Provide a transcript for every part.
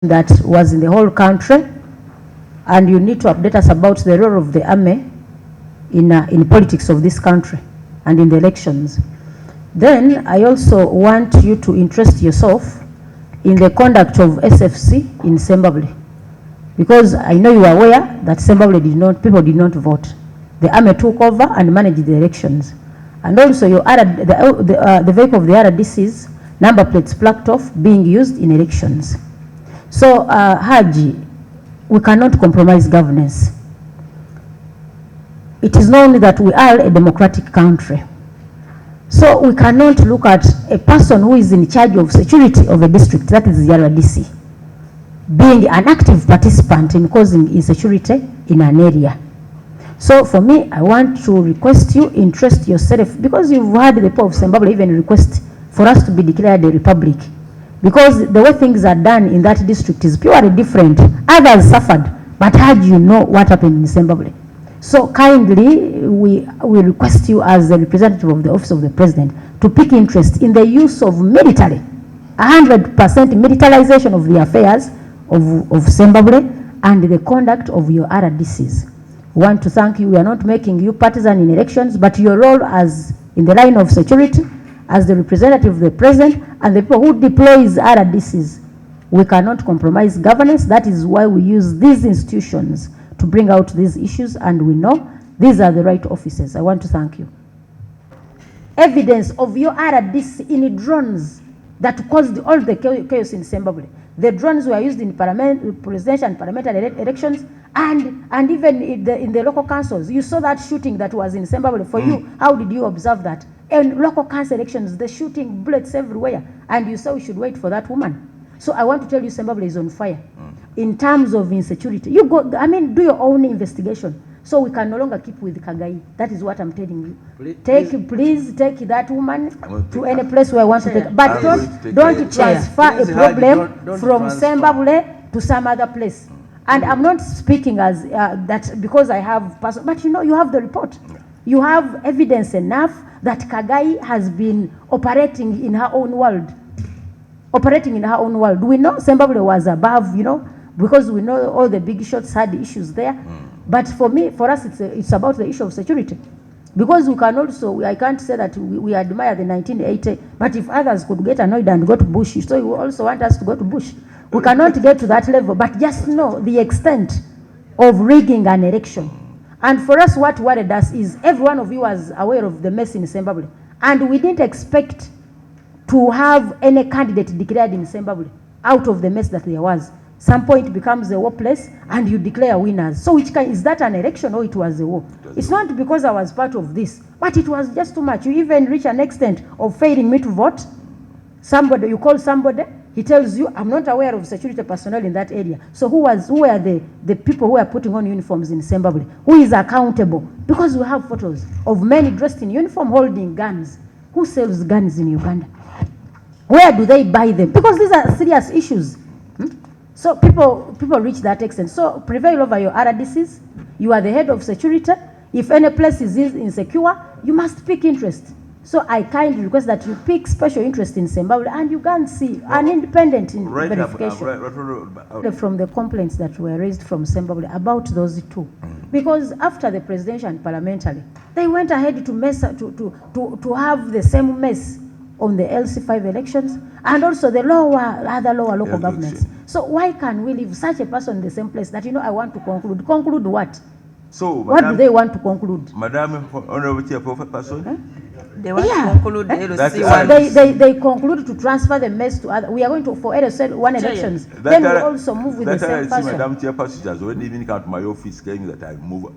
that was in the whole country, and you need to update us about the role of the army in politics of this country and in the elections. Then I also want you to interest yourself in the conduct of SFC in Zimbabwe, because I know you are aware that Zimbabwe people did not vote. The army took over and managed the elections, and also the vehicle of the RDCs, number plates plucked off, being used in elections. So, Haji, we cannot compromise governance. It is known that we are a democratic country. So we cannot look at a person who is in charge of security of a district, that is the RDC, being an active participant in causing insecurity in an area. So for me, I want to request you, interest yourself, because you've heard the people of Zimbabwe even request for us to be declared a republic. Because the way things are done in that district is purely different. Others suffered, but how do you know what happened in Zimbabwe? So kindly, we request you as the representative of the Office of the President to pick interest in the use of military, 100% militarization of the affairs of Zimbabwe and the conduct of your RDCs. We want to thank you. We are not making you partisan in elections, but your role as in the line of security, as the representative of the President and the people who deploys RDCs, we cannot compromise governance. That is why we use these institutions to bring out these issues, and we know these are the right offices. I want to thank you. Evidence of your RDC in drones that caused all the chaos in Zimbabwe. The drones were used in presidential and parliamentary elections, and even in the local councils. You saw that shooting that was in Zimbabwe. For you, how did you observe that? In local council elections, the shooting, bullets everywhere, and you said we should wait for that woman. So I want to tell you, Zimbabwe is on fire in terms of insecurity. You go, I mean, do your own investigation. So we can no longer keep with Kagai. That is what I'm telling you. Please take that woman to any place where I want to take her. But don't transfer a problem from Zimbabwe to some other place. And I'm not speaking as that because I have, but you know, you have the report. You have evidence enough that Kagai has been operating in her own world. We know Zimbabwe was above, you know, because we know all the big shots had issues there. But for us, it's about the issue of security. Because we can also, I can't say that we admire the 1980, but if others could get annoyed and go to Bush, so you also want us to go to Bush. We cannot get to that level, but just know the extent of rigging an election. And for us, what worried us is every one of you was aware of the mess in Zimbabwe. And we didn't expect to have any candidate declared in Zimbabwe out of the mess that there was. Some point it becomes a war place and you declare winners. So is that an election or it was a war? It's not because I was part of this, but it was just too much. You even reach an extent of failing me to vote. Somebody, you call somebody, he tells you, I'm not aware of security personnel in that area. So who are the people who are putting on uniforms in Zimbabwe? Who is accountable? Because we have photos of men dressed in uniform holding guns. Who sells guns in Uganda? Where do they buy them? Because these are serious issues. So people reach that extent. So prevail over your RDCs. You are the head of security. If any place is insecure, you must pick interest. So I kindly request that you pick special interest in Zimbabwe and you can see an independent verification from the complaints that were raised from Zimbabwe about those two. Because after the presidential and parliamentary, they went ahead to have the same mess on the LC5 elections and also the other lower local governments. So why can we leave such a person in the same place that, you know, I want to conclude? Conclude what? So what do they want to conclude? Madam, Honorable Chairperson? They want to conclude the LC1. They conclude to transfer the mess to other. We are going to for LC1 elections. Then we also move with the same person. Madam Chairperson has already even come to my office saying that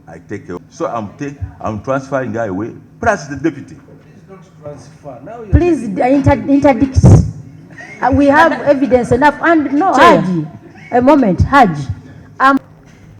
I take care. So I'm transferring her away, plus the deputy. Transfer. Now please interdict. We have evidence enough. And no, Haji, a moment, Haji.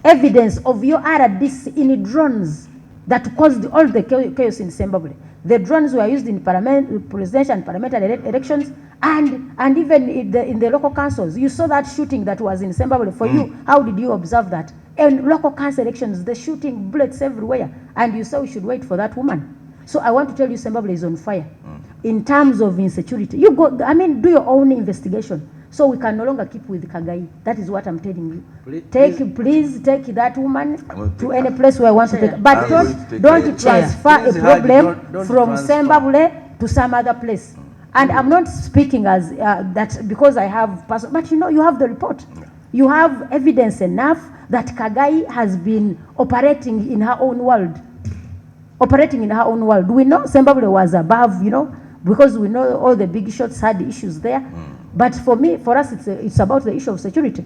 Evidence of your RDC in drones that caused all the chaos in Zimbabwe. The drones were used in presidential and parliamentary elections, and even in the local councils. You saw that shooting that was in Zimbabwe. For you, how did you observe that? In local council elections, the shooting, bullets everywhere, and you said we should wait for that woman. So I want to tell you, Zimbabwe is on fire in terms of insecurity. You go, I mean, do your own investigation. So we can no longer keep with Kagai. That is what I'm telling you. Please take that woman to take any place where I want to take her. But don't transfer a problem from Sembabule to some other place. And I'm not speaking as that because I have person, but you know, you have the report. You have evidence enough that Kagai has been operating in her own world. We know Sembabule was above, you know, because we know all the big shots had issues there. But for us, it's about the issue of security.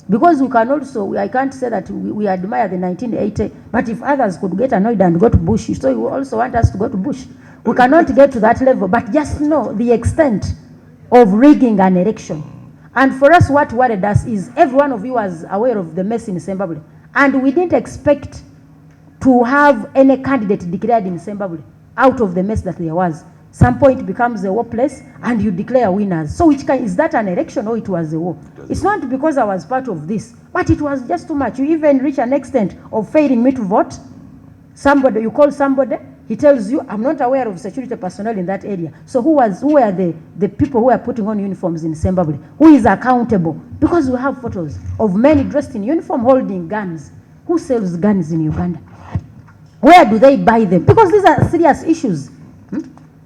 Because we can also, I can't say that we admire the 1980, but if others could get annoyed and go to bush, so you also want us to go to bush. We cannot get to that level, but just know the extent of rigging an election. And for us, what worried us is every one of you was aware of the mess in Sembabule. And we didn't expect to have any candidate declared in Sembabule out of the mess that there was. Some point becomes a war place and you declare winners. So is that an election or it was a war? It's not because I was part of this, but it was just too much. You even reach an extent of failing me to vote. Somebody, you call somebody, he tells you, I'm not aware of security personnel in that area. So who were the people who are putting on uniforms in Sembabule? Who is accountable? Because we have photos of men dressed in uniform holding guns. Who sells guns in Uganda? Where do they buy them? Because these are serious issues.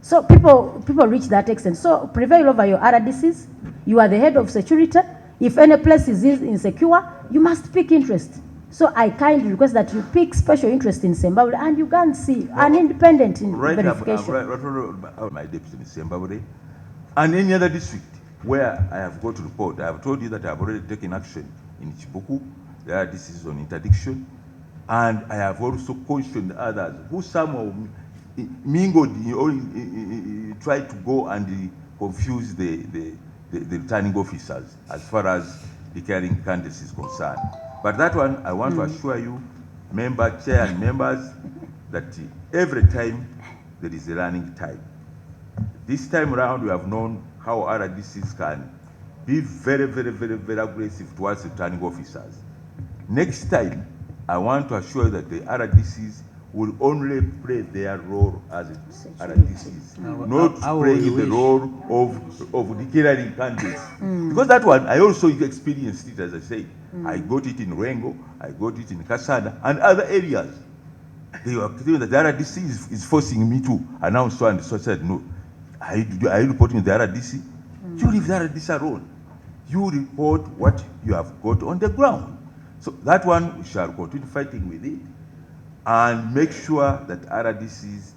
So people reach that extent. So prevail over your RDCs. You are the head of security. If any place is insecure, you must pick interest. So I kindly request that you pick special interest in Sembabule and you can see an independent verification. My deputy in Sembabule and any other district where I have got to report. I have told you that I have already taken action in Chibuku. There are decisions on interdiction. And I have also cautioned others who somehow mingled or tried to go and confuse the returning officers as far as declaring candidates is concerned. But that one, I want to assure you, chair and members, that every time there is a learning time. This time around, we have known how RDCs can be very, very, very, very aggressive towards returning officers. Next time, I want to assure you that the RDCs will only play their role as RDCs, not playing the role of declaring candidates. Because that one, I also experienced it, as I said. I got it in Rengo, I got it in Kasada, and other areas. They were claiming that the RDC is forcing me to announce so and so. I said, no, are you reporting the RDC? You leave the RDC alone. You report what you have got on the ground. So that one, we shall continue fighting with it and make sure that RDCs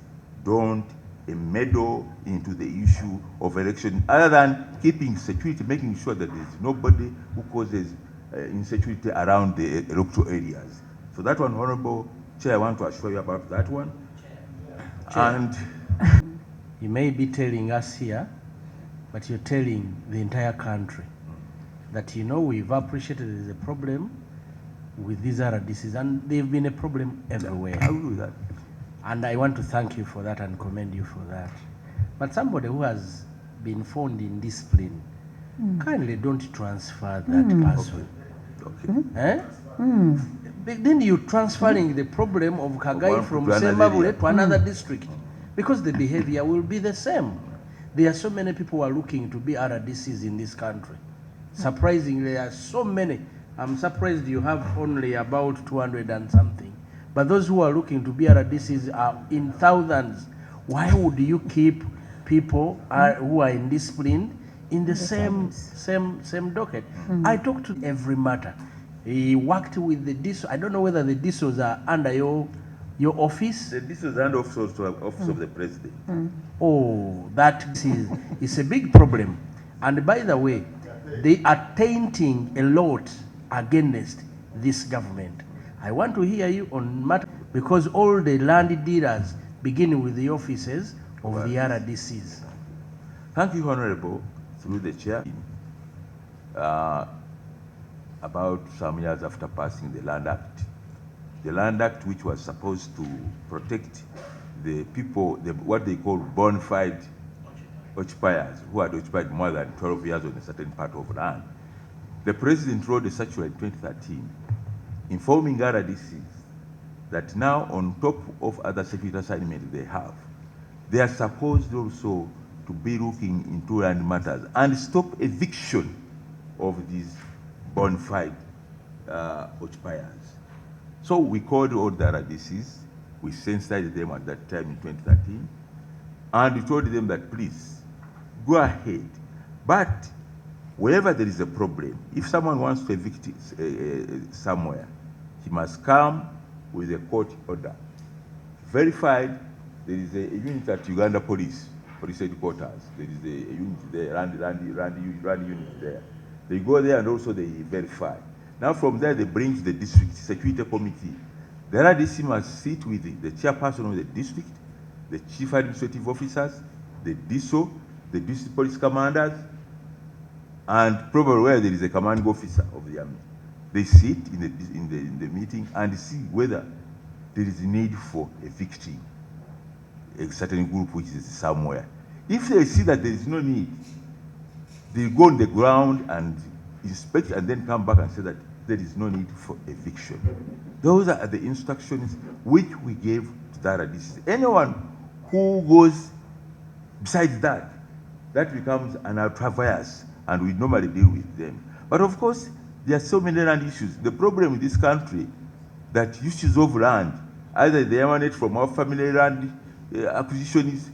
don't meddle into the issue of election, other than keeping security, making sure that there's nobody who causes insecurity around the electoral areas. So that one, Honorable Chair, I want to assure you about that one. Chair. And you may be telling us here, but you're telling the entire country that, you know, we've appreciated there's a problem with these RDCs, and they've been a problem everywhere. I will do that. And I want to thank you for that and commend you for that. But somebody who has been found in discipline, kindly don't transfer that person. Okay. Then you're transferring the problem of Kagai from Sembabule to another district, because the behavior will be the same. There are so many people who are looking to be RDCs in this country. Surprisingly, there are so many. I'm surprised you have only about 200 and something. But those who are looking to be RDCs are in thousands. Why would you keep people who are indisciplined in the same docket? I talked to every matter. He worked with the DISO. I don't know whether the DISOs are under your office. The DISOs are under office of the president. Oh, that is a big problem. And by the way, they are tainting a lot against this government. I want to hear you on matter, because all the land dealers begin with the offices of the RDCs. Thank you, Honorable, through the chair. About some years after passing the Land Act, which was supposed to protect the people, what they call bona fide occupiers, who had occupied more than 12 years on a certain part of land. The President wrote a circular in 2013 informing RDCs that now, on top of other security assignments they are supposed also to be looking into land matters and stop eviction of these bona fide occupiers. So we called all the RDCs, we sensitized them at that time in 2013, and we told them that please, go ahead. But wherever there is a problem, if someone wants to evict somewhere, he must come with a court order. Verified, there is a unit at Uganda Police headquarters. There is a unit there, Rand unit there. They go there and also they verify. Now from there they bring to the district security committee. The RDC must sit with the chairperson of the district, the chief administrative officers, the DSO, the district police commanders, and probably where there is a commanding officer of the army. They sit in the meeting and see whether there is a need for evicting a certain group which is somewhere. If they see that there is no need, they go on the ground and inspect and then come back and say that there is no need for eviction. Those are the instructions which we gave to the RDC. Anyone who goes besides that, that becomes an ultra-vires, and we normally deal with them. But of course, there are so many land issues. The problem in this country, that issues of land, either they emanate from our family land acquisitions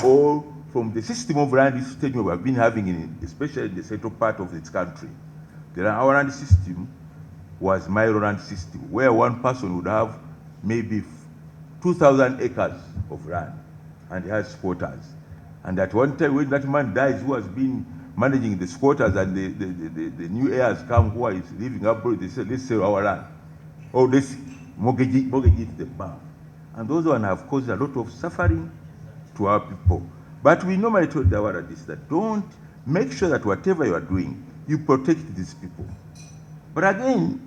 or from the system of land system we have been having, especially in the central part of this country. Our land system was Milo land system, where one person would have maybe 2,000 acres of land, and he has squatters. And at one time, when that man dies, who has been managing the squatters, and the new heirs come who is living abroad, they say, let's sell our land. Or let's mortgage it to the bank. And those ones have caused a lot of suffering to our people. But we normally told the RDC that don't make sure that whatever you are doing, you protect these people. But again,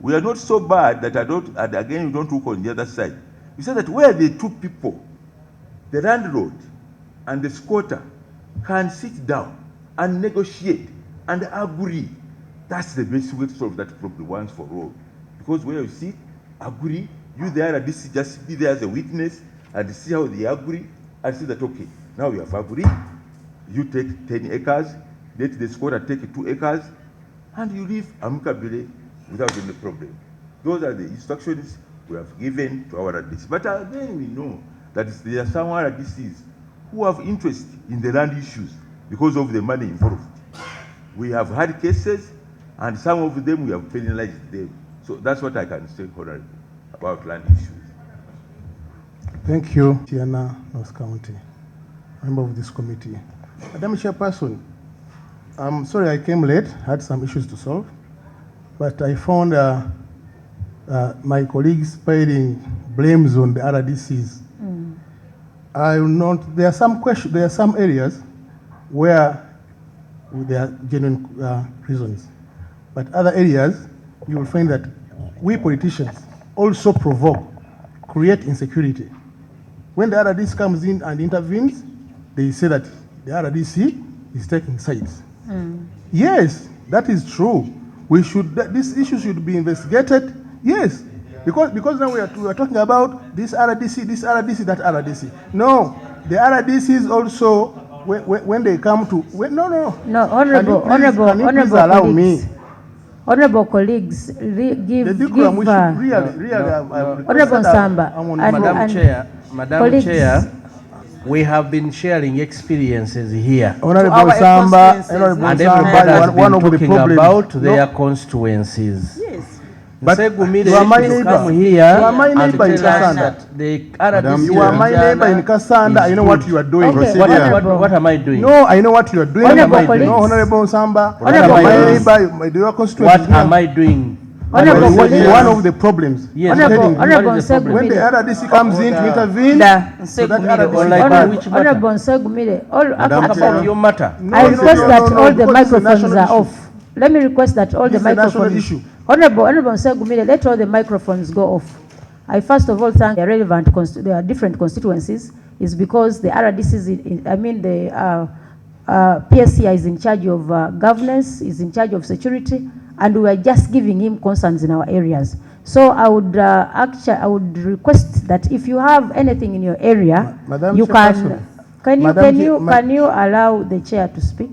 we are not so bad that again, you don't look on the other side. You say that where the two people, the landlord and the squatter, can sit down and negotiate and agree, that's the best way to solve that problem once for all. Because where you sit, agree, you the RDC just be there as a witness and see how they agree and see that, okay, now we have agreed, you take 10 acres, let the squatter take 2 acres, and you live amicably without any problem. Those are the instructions we have given to our RDC. But then we know that there are some RDCs who have interest in the land issues because of the money involved. We have had cases, and some of them we have penalized them. So that's what I can say, Honorable, about land issues. Thank you, Tiana, North County, member of this committee. Madam Chairperson, I'm sorry I came late, had some issues to solve, but I found my colleagues piling blames on the RDCs. I will not, there are some areas where there are genuine reasons, but other areas you will find that we politicians also provoke, create insecurity. When the RDC comes in and intervenes, they say that the RDC is taking sides. Yes, that is true. We should, this issue should be investigated. Yes, because now we are talking about this RDC, that RDC. No, the RDCs also, when they come to, no, honorable colleagues. Honorable colleagues, Honorable Samba, Madam Chair, we have been sharing experiences here. Honorable Samba, and everybody has been talking about their constituencies. Yes. But Segumile you are my to neighbor. come here You are my and neighbor in tell us Kasanda. that the RDC You are my neighbor in Kasanda. I know what you are doing. Okay, what am I doing? No, I know what you are doing. Honorable No, colleagues. Honorable Samba. Honorable my colleagues. neighbor, your constituency. What am I doing? Honorable This is colleagues. one of the problems. Yes. Honorable What is the problem? When the RDC comes in to intervene, so that RDC Like bad. which matter? Honorable Nsegumile, Madam Talk Chair. about your matter. I request that all the because it's a microphones national are issue. off. Let me request that all This the is a national microphones. issue. Honorable Nsegumile, let all the microphones go off. I first of all thank the relevant, there are different constituencies, is because the RDC, the PSCI is in charge of governance, is in charge of security, and we are just giving him concerns in our areas. So I would request that if you have anything in your area, Madam you Chairperson. can you allow the chair to speak?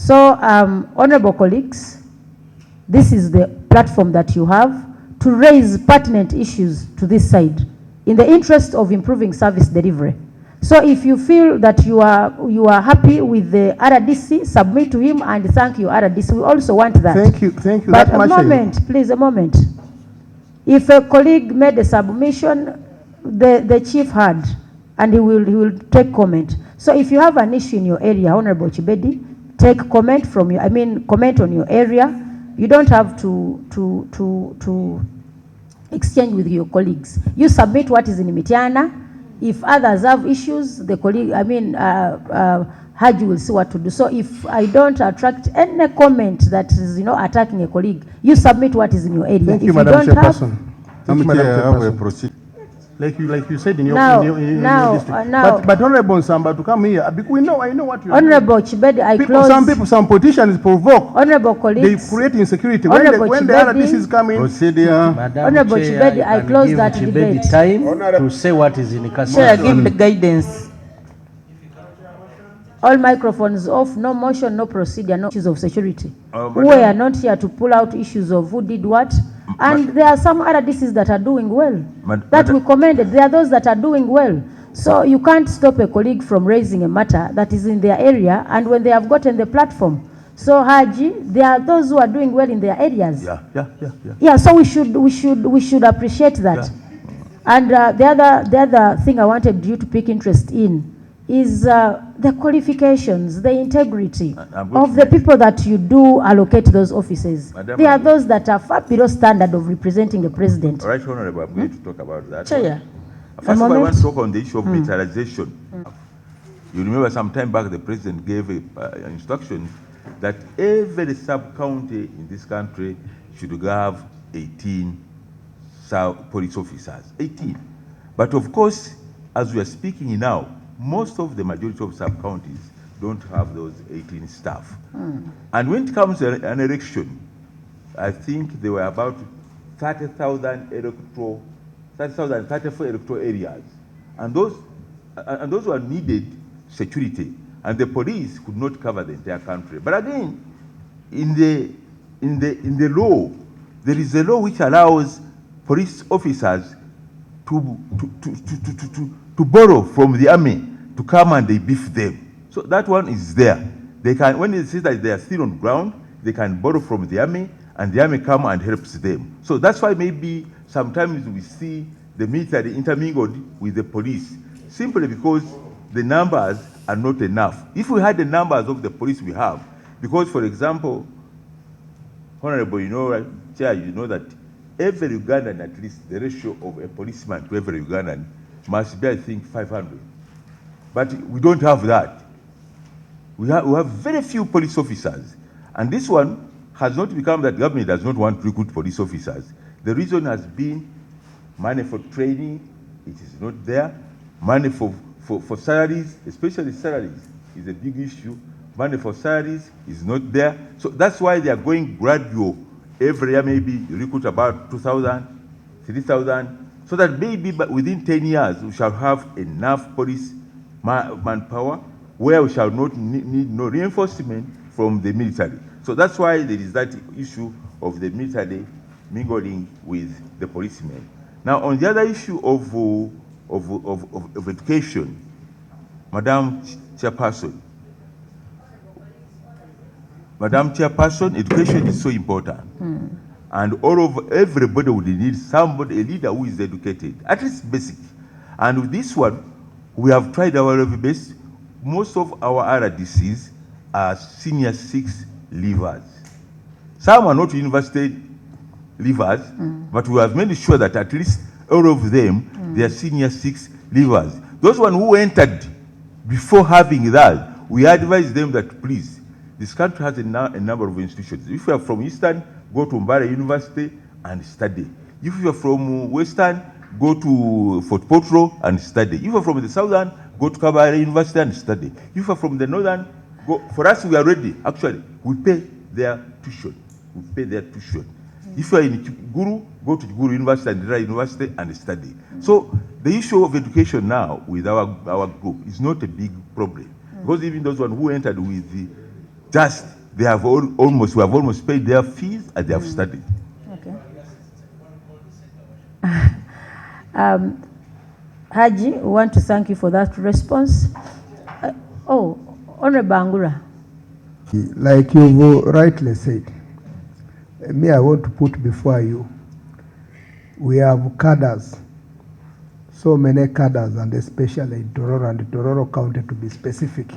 So, honorable colleagues, this is the platform that you have to raise pertinent issues to this side in the interest of improving service delivery. So if you feel that you are happy with the RDC, submit to him and thank you, RDC. We also want that. Thank you. But a moment, please, a moment. If a colleague made a submission, the chief heard, and he will take comment. So if you have an issue in your area, Honorable Chibedi, take comment from you. Comment on your area. You don't have to exchange with your colleagues. You submit what is in Mitiana. If others have issues, the colleague, Haji will see what to do. So if I don't attract any comment that is, attacking a colleague, you submit what is in your area. Thank you, if Madam you don't Chairperson. have, Madam Chairperson. Like you said in your district. But Honorable Nsamba, to come here, because I know what you are Honorable Chibedi, I close. Some politicians provoke. Honorable colleagues. They create insecurity. Honorable When the Chibedi, RDCs come in. Honorable Chibedi, I close that debate. Time to say what is in the Chair, give the guidance. All microphones off, no motion, no procedure, no issues of security. We are not here to pull out issues of who did what. And there are some RDCs that are doing well, that we commended. There are those that are doing well. So you can't stop a colleague from raising a matter that is in their area and when they have gotten the platform. So Haji, there are those who are doing well in their areas. Yeah, so we should appreciate that. Yeah. And the other thing I wanted you to pick interest in is the qualifications, the integrity of the people that you do allocate those offices. There are those that are far below standard of representing the president. All right, Honorable, I'm going to talk about that. Chair. First of all, I want to talk on the issue of militarization. You remember some time back the president gave an instruction that every sub-county in this country should have 18 police officers. 18. But of course, as we are speaking now, most of the majority of sub-counties don't have those 18 staff. And when it comes to an election, I think there were about 30,000 34 electoral areas. And those were needed security. And the police could not cover the entire country. But again, in the law, there is a law which allows police officers to borrow from the army to come and they beef them. So that one is there. They can, when they see that they are still on ground, they can borrow from the army and the army come and helps them. So that's why maybe sometimes we see the military intermingled with the police, simply because the numbers are not enough. If we had the numbers of the police we have, because for example, Honorable, Chair, you know that every Ugandan, at least the ratio of a policeman to every Ugandan must be, I think, 500. But we don't have that. We have very few police officers. And this one has not become that government does not want to recruit police officers. The reason has been money for training, it is not there. Money for salaries, especially salaries, is a big issue. Money for salaries is not there. So that's why they are going gradual. Every year maybe you recruit about 2,000, 3,000, so that maybe within 10 years we shall have enough police manpower where we shall not need no reinforcement from the military. So that's why there is that issue of the military mingling with the policemen. Now on the other issue of education, Madam Chairperson, education is so important. And everybody would need somebody, a leader who is educated, at least basic. And with this one, we have tried our level best. Most of our RDCs are senior 6 leavers. Some are not university leavers, but we have made sure that at least all of them, they are senior 6 leavers. Those ones who entered before having that, we advise them that please, this country has a number of institutions. If you are from Eastern, go to Mbara University and study. If you are from Western, go to Fort Potro and study. If you are from the Southern, go to Kabale University and study. If you are from the Northern, go. For us, we are ready. Actually, we pay their tuition. If you are in Guru, go to Guru University and Dira University and study. So the issue of education now with our group is not a big problem. Because even those ones who entered with just we have almost paid their fees and they have studied. Okay. Haji, we want to thank you for that response. Honorable Angura. Like you've rightly said, me, I want to put before you, we have cadres, so many cadres, and especially in Tororo and Tororo County, to be specific,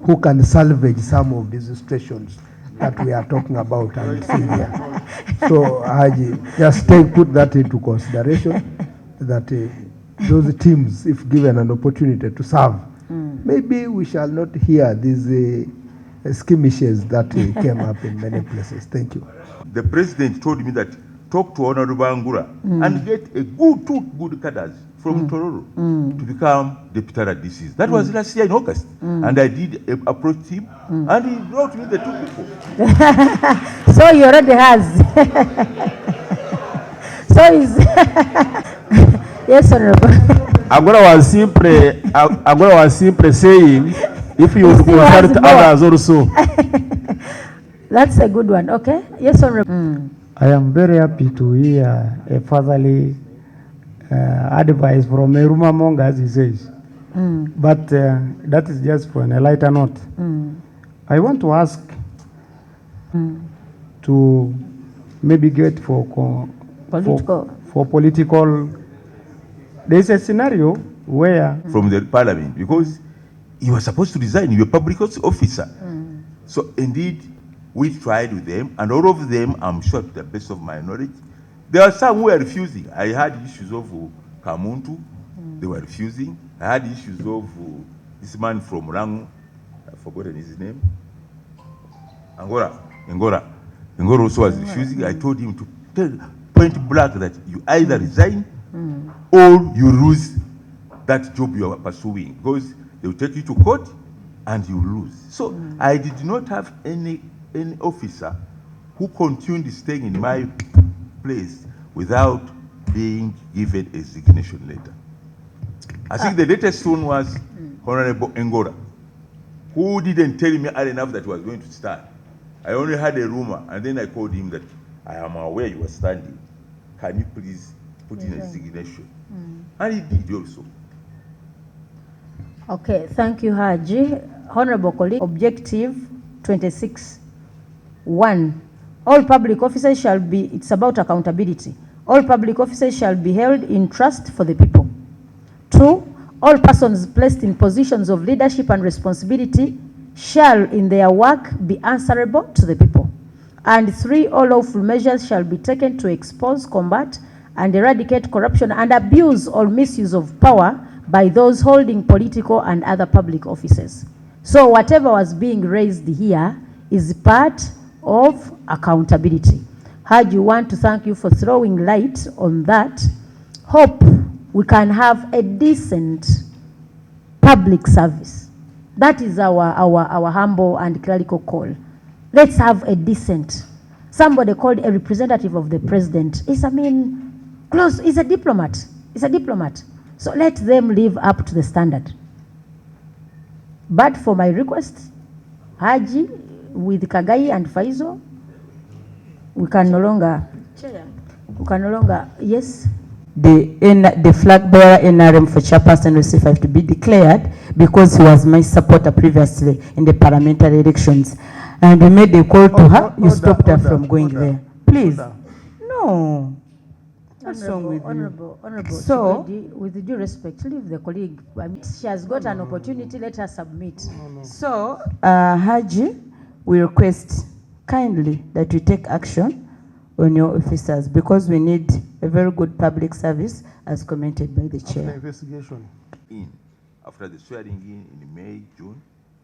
who can salvage some of these situations that we are talking about and see here. So, Haji, just put that into consideration, that those teams, if given an opportunity to serve, maybe we shall not hear these skirmishes that came up in many places. Thank you. The president told me that talk to Honorable Angura and get two good cadres from Tororo to become deputy RDCs. That was last year in August. And I did approach him and he brought me the two people. So he already has. So he's yes, Honorable. Angora was simply saying, if you would consult others also. That's a good one. Okay. Yes, Honorable. I am very happy to hear a fatherly advice from a rumor monger, as he says. But that is just for a lighter note. I want to ask to maybe get for political. There is a scenario where from the parliament, because you were supposed to resign, you're a public officer. So indeed, we tried with them, and all of them, I'm sure to the best of my knowledge, there are some who are refusing. I had issues of Kamuntu, they were refusing. I had issues of this man from Rangu, I've forgotten his name, Angora also was refusing. I told him to tell point blank that you either resign or you lose that job you are pursuing, because they will take you to court and you lose. So I did not have any officer who continued staying in my place without being given a resignation letter. I think the latest one was Honorable Ngora, who didn't tell me early enough that he was going to start. I only had a rumor, and then I called him that I am aware you are standing. Can you please put in a resignation? And he did also. Okay, thank you, Haji. Honorable colleague, objective 26.1. All public officers shall be, it's about accountability. All public officers shall be held in trust for the people. 2, all persons placed in positions of leadership and responsibility shall in their work be answerable to the people. And 3, all lawful measures shall be taken to expose, combat, and eradicate corruption and abuse or misuse of power by those holding political and other public offices. So whatever was being raised here is part of accountability. Haji, want to thank you for throwing light on that. Hope we can have a decent public service. That is our humble and clerical call. Let's have a decent. Somebody called a representative of the president is, close, is a diplomat. Is a diplomat. So let them live up to the standard. But for my request, Haji, with Kagai and Faizo, we can no longer, yes? The flag bearer NRM for chairperson will have to be declared because he was my supporter previously in the parliamentary elections. And we made a call to her, you stopped her from going there. Please. No. What's wrong with you? Honorable, so, with due respect, leave the colleague. She has got an opportunity, let her submit. So, Haji, we request kindly that you take action on your officers because we need a very good public service as commented by the chair. After investigation. After the swearing in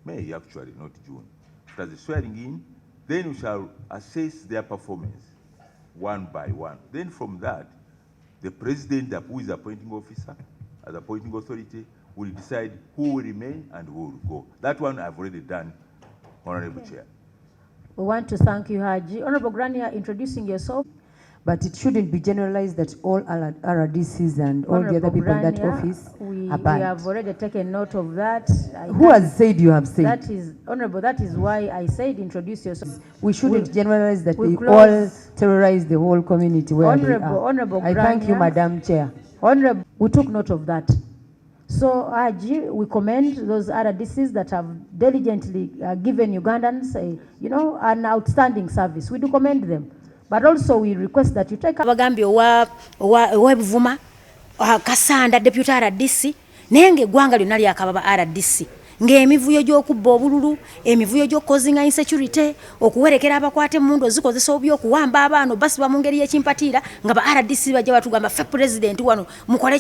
May actually, not June. After the swearing in, then we shall assess their performance one by one. Then from that, the president, who is appointing officer, as appointing authority, will decide who will remain and who will go. That one I've already done, Honorable Chair. We want to thank you, Haji. Honorable Grania, introducing yourself. But it shouldn't be generalized that all RDCs and all the other people in that office we are banned. have already taken note of that. Who has said you have said? That is, Honorable, that is why I said introduce yourself. We shouldn't generalize that we they close. all terrorize the whole community where they are. Honorable I thank you, Grania. Madam Chair. Honorable, we took note of that. So, we commend those RDCs that have diligently given Ugandans, an outstanding service. We do commend them. But also we request that you take Bagambye owa Buvuma Kasanda deputy RDC nenge gwanga lyonna lyakababa RDC ng'emivuyo gy'okubba obululu emivuyo gy'okukozinga insecurity okuwerekera abakwate mundu ozikozesa obi okuwamba abaana basiba mu ngeri y'ekimpatiira nga ba RDC bajja batugamba fe president wano mukole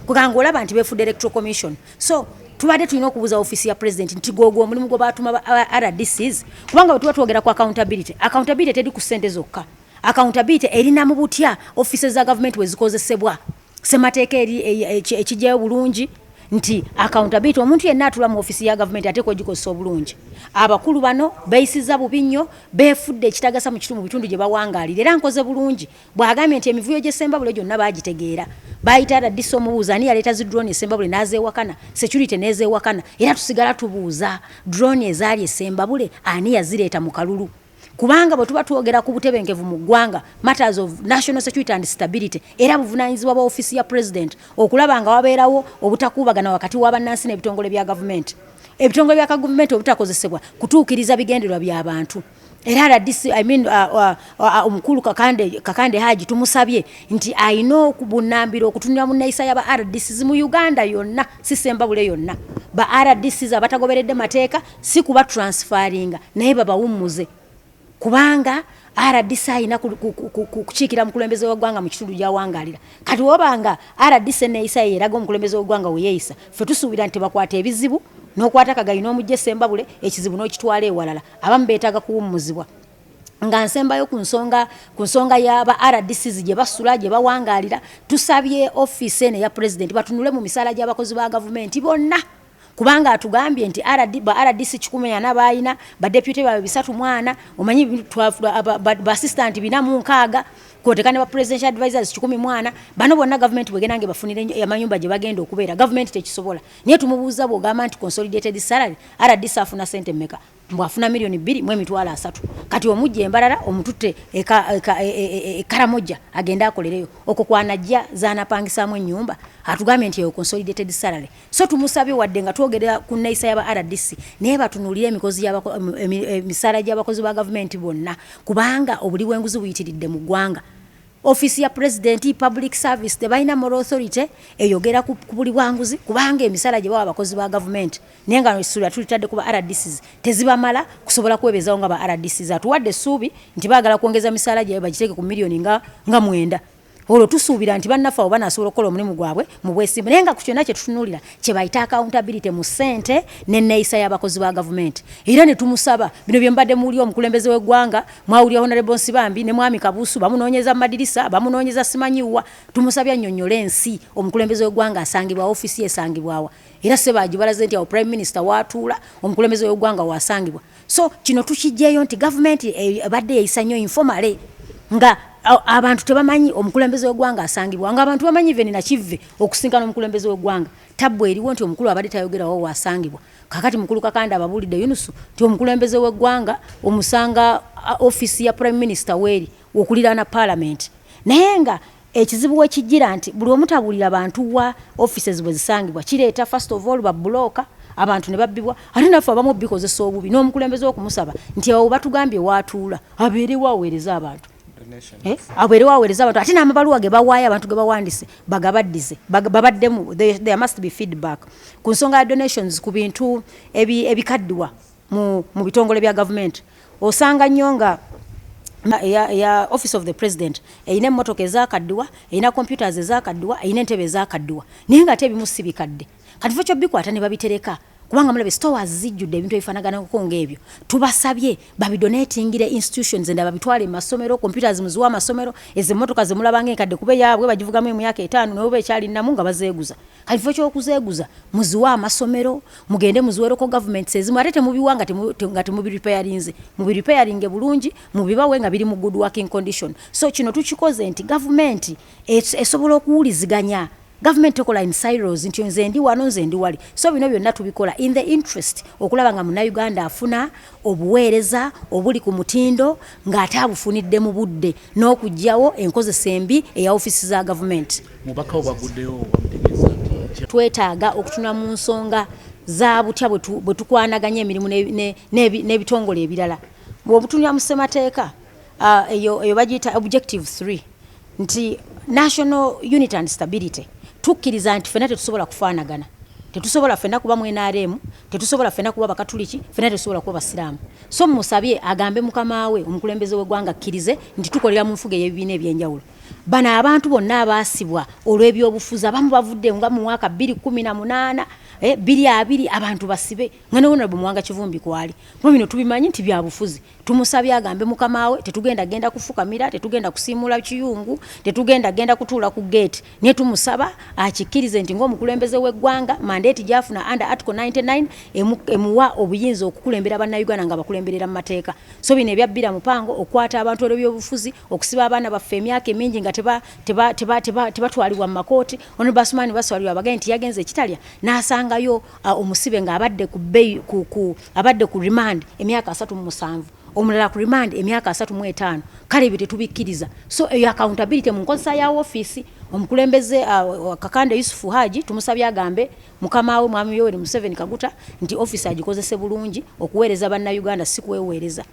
kuganga olaba nti befudde electoral commission. So tubadde tulina okubuuza ofisi ya president nti gwogwo omulimu gwe baatuma RDCs kubanga bwe tuba twogera ku accountability teri ku ssente zokka. Accountability erina mu butya offices za government we zikozesebwa semateeka ekijjayo bulungi nti accountability omuntu yenna atula mu ofisi ya government ate kogikozesa obulungi. Abakulu bano beeyisiza bubi nnyo beefudde ekitagasa mu bitundu gye bawangaalira era nkoze bulungi bw'agambye nti emivuyo gy'Essembabule gyonna baagitegeera bayita RDC omubuuza ani yaleeta zi drone Essembabule n'azeewakana security n'ezeewakana era tusigala tubuuza drone ezaali Essembabule ani yazireeta mu kalulu kubanga bwe tuba twogera ku butebenkevu mu ggwanga matters of national security and stability era buvunaanyizibwa bwa ofisi ya president okulaba nga wabeerawo obutakuubagana wakati w'abannansi n'ebitongole bya gavumenti ebitongole bya gavumenti obutakozesebwa kutuukiriza bigendererwa by'abantu era RDC omukulu Kakande Haji tumusabye nti ayina okubunnambira okutunira mu nneeyisa y'aba RDCs mu Uganda yonna si Ssembabule yonna ba RDCs abatagoberedde mateeka si kuba transferringa naye babawummuze kubanga RDC ayina kukiikira mukulembeze w'eggwanga mu kitundu gy'awangaalira kati wobanga RDC neeyisa yeeraga omukulembeze w'eggwanga we yeeyisa ffe tusuubira nti bakwata ebizibu n'okwata Kagayi n'omujja Essembabule ekizibu n'okitwala ewalala abamu beetaaga kuwummuzibwa nga nsembayo ku nsonga y'aba RDCs gye basula gye bawangaalira tusabye office eno eya president batunule mu misaala gy'abakozi ba gavumenti bonna kubanga atugambye nti RDC 100 bayina ba deputy ba 340 omanyi ba assistant 406 kotekane ba presidential advisors 100 bano bonna government bwegenange bafunire amanyumba gye bagenda okubeera government tekisobola niye tumubuuza bwogamba nti consolidated salary RDC afuna sente mmeka mbwafuna milioni 2 mu emitwalo 3 kati omujja embalala omututte Karamoja agenda akolereyo okwo kwanajja zaanapangisamu ennyumba atugambye nti eyo consolidated salary so tumusabye wadde nga twogerera ku nneeyisa y'aba RDC naye batunulire emisaala gy'abakozi ba gavumenti bonna kubanga obuli bw'enguzi buyitiridde mu ggwanga. Office ya president public service tebalina moral authority eyogera ku buli bwanguzi kubanga emisala gye bawa abakozi ba government naye nga nsula tulitadde kuba RDCs tezibamala kusobola kwebezawo nga ba RDCs atuwadde essuubi nti baagala kwongeza misala gye bagiteeke ku milioni nga 9 olwo tusuubira nti bannaffe abo banaasobola okukola omulimu gwabwe mu bwesimbu naye nga ku kyonna kye tutunuulira kye bayita accountability mu ssente n'enneeyisa y'abakozi ba gavumenti era ne tumusaba bino bye mbadde muwulira omukulembeze w'eggwanga mwawulira Honorable Nsibambi ne Mwami Kabuusu bamunoonyeza mu madirisa bamunoonyeza simanyiwa tumusabye annyonnyole ensi omukulembeze w'eggwanga asangibwa ofisi esangibwawa era Ssebaagi balaze nti awo prime minister waatuula omukulembeze w'eggwanga wasangibwa so kino tukijjeeyo nti gavumenti ebadde yeeyisa nnyo informale nga abantu tebamanyi omukulembeze w'eggwanga asangibwa nga abantu bamanyi even na kivve okusinkana omukulembeze w'eggwanga tabbu eriwo nti omukulu abadde tayogerawo wasangibwa kakati mukulu Kakanda ababuulidde Yunusu nti omukulembeze w'eggwanga omusanga ofisi ya prime minister weeri okuliraana parliament naye nga ekizibu wekijjira nti buli omutabuulira abantu wa offices bwe zisangibwa kireeta first of all babulooka abantu ne babbibwa ate naffe abamu bikozesa obubi n'omukulembeze okumusaba nti awo batugambye waatuula abeerewo aweereza abantu abwerewo aweereza abantu ate n'amabaluwa ge bawaayo abantu ge bawandise bagabaddize babaddemu there must be feedback ku nsonga ya donations ku bintu ebikaddiwa mu bitongole bya gavumenti osanga nnyo nga ya office of the president eyina emmotoka ezakaddiwa eyina computers ezakaddiwa eyina entebe ezakaddiwa naye nga ate ebimu si bikadde kati fo kyo bikwata ne babitereka kubanga mulabe stores zijjudde ebintu ebifanagana ngebyo tubasabye babidonatingire institutions endaba bitwale masomero computers muziwa masomero ezimotoka zemulabanga enkadde kube yaabwe bagivugamu mu myaka 5 n'obe kyali namu nga bazeeguza kalifo kyo kuzeeguza muziwa amasomero mugende muziwereko government ezimu ate temubiwanga temubirepairinze mubirepairinge bulungi mubibawe nga biri mu good working condition so kino tukikoze nti government esobola okuwuliziganya government ekola in silos nti nze ndi wano nze ndi wali so bino byonna tubikola in the interest okulaba nga Munnayuganda afuna obuweereza obuli ku mutindo ng'ate abufunidde mu budde n'okugyawo enkozesa embi eya ofisi za government. Mubaka obaguddeyo bamutegeeza nti twetaaga okutuna mu nsonga za butya bwe tukwanaganya emirimu n'ebitongole ebirala bw'obutunira mu ssemateeka eyo bagiyita objective 3 nti national unity and stability tukkiriza nti fena tetusobola kufaanagana tetusobola fena kuba mu NRM tetusobola fena kuba bakatuliki fena tetusobola kuba basiraamu so musabye agambe mukama we omukulembeze w'eggwanga akkirize nti tukolera mu nfuga y'ebibiina ebyenjawulo bano abantu bonna abaasibwa olw'ebyobufuzi abamu bavudde nga mu mwaka 2018 2 abantu basibe ngane wona bumuwanga kivumbi kwali mu bino tubimanyi nti bya bufuzi tumusabye agambe mukama we tetugenda genda kufukamira tetugenda kusimula kiyungu tetugenda genda kutuula ku gate ne tumusaba akikirize nti ng'omukulembeze w'eggwanga mandate gyafuna under article 99 emuwa obuyinza okukulembera bannayuganda nga bakulemberera mu mateeka so bino ebyabbira mupango okwata abantu olw'ebyobufuzi okusiba abaana baffe emyaka emingi nga tebatwalibwa mu makooti ono basumani baswalibwa abagenda nti yagenze ekitalya n'asangayo omusibe ng'abadde abadde ku remand emyaka 37 omulala ku remand emyaka 35 kale ebyo tetubikkiriza so eyo accountability mu nkozesa ya office omukulembeze Kakande Yusufu Haji tumusabye agambe mukama we mwami Yoweri Museveni Kaguta nti office agikozese bulungi okuweereza bannayuganda si kuweweereza.